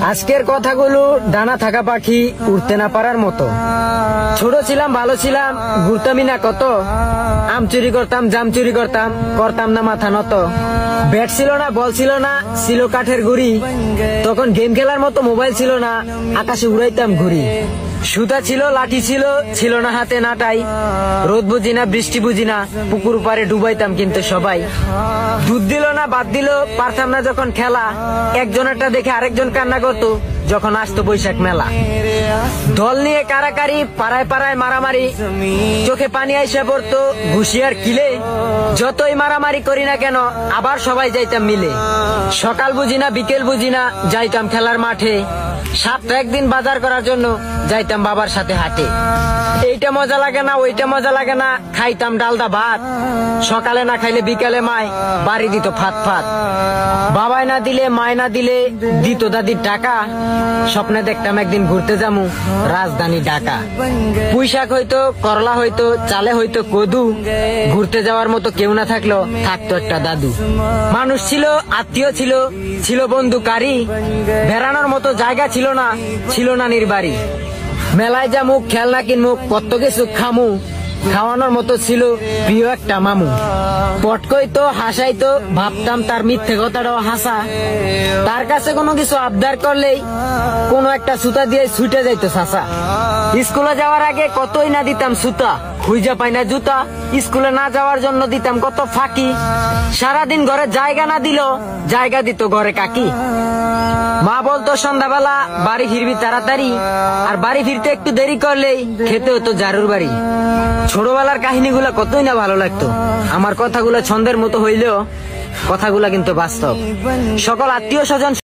আজকের কথাগুলো ডানা থাকা পাখি উড়তে না পারার মতো। ছোট ছিলাম, ভালো ছিলাম, ঘুরতামই না কত। আম চুরি করতাম, জাম চুরি করতাম, করতাম না মাথা নত। ব্যাট ছিল না, বল ছিল না, ছিল কাঠের গুড়ি। তখন গেম খেলার মতো মোবাইল ছিল না, আকাশে উড়াইতাম ঘুড়ি। সুতা ছিল, লাঠি ছিল, ছিল না হাতে নাটাই। রোদ বুঝি না, বৃষ্টি বুঝি না, পুকুর পাড়ে ডুবাইতাম কিন্তু সবাই। দুধ দিল না, বাদ দিল, পারতাম না যখন খেলা। একজনেরটা দেখে আরেকজন কান্না করতো যখন আসতো বৈশাখ মেলা। দল নিয়ে কারাকারি, পাড়ায় পাড়ায় মারামারি, চোখে পানি আইসা পড়তো ঘুষিয়ার কিলে। যতই মারামারি করি না কেন, আবার সবাই যাইতাম মিলে। সকাল বুঝি না, বিকেল বুঝি না, যাইতাম খেলার মাঠে। সপ্তাহে একদিন বাজার করার জন্য যাইতাম বাবার সাথে হাটে। এইটা মজা লাগে না, ওইটা মজা লাগে না, খাইতাম ডালদা ভাত। সকালে না খাইলে বিকালে মায় বাড়ি দিত ফাত ফাত। বাবাই না দিলে, মায় না দিলে, দিত দাদির টাকা। স্বপ্নে দেখতাম একদিন ঘুরতে যামু রাজধানী ঢাকা। পুঁইশাক হইতো, করলা হইতো, চালে হইতো কদু। ঘুরতে যাওয়ার মতো কেউ না থাকলো, থাকতো একটা দাদু। মানুষ ছিল, আত্মীয় ছিল, ছিল বন্ধু কারি। বেড়ানোর মতো জায়গা ছিল না, ছিল না নির্বাড়ি। মেলায় যামু, খেলনা কিনমু, কত কিছু খামু। খাওয়ানোর মতো ছিল প্রিয় একটা মামু। পটকইতো, হাসাইতো, ভাবতাম তার মিথ্যে কথাটাও হাসা। তার কাছে কোনো কিছু আবদার করলেই কোনো একটা সুতা দিয়ে ছুটে যাইতো চাচা। স্কুলে যাওয়ার আগে কতই না দিতাম সুতা, খুঁজা পাই না জুতা। স্কুলে না যাওয়ার জন্য দিতাম কত ফাঁকি। সারাদিন ঘরে জায়গা না দিল, জায়গা দিত ঘরে কাকি। মা বলতো সন্ধ্যাবেলা বাড়ি ফিরবি তাড়াতাড়ি, আর বাড়ি ফিরতে একটু দেরি করলেই খেতে হতো জারুর বাড়ি। ছোটবেলার কাহিনীগুলা কতই না ভালো লাগতো। আমার কথাগুলা ছন্দের মতো হইলেও কথাগুলা কিন্তু বাস্তব। সকল আত্মীয় স্বজন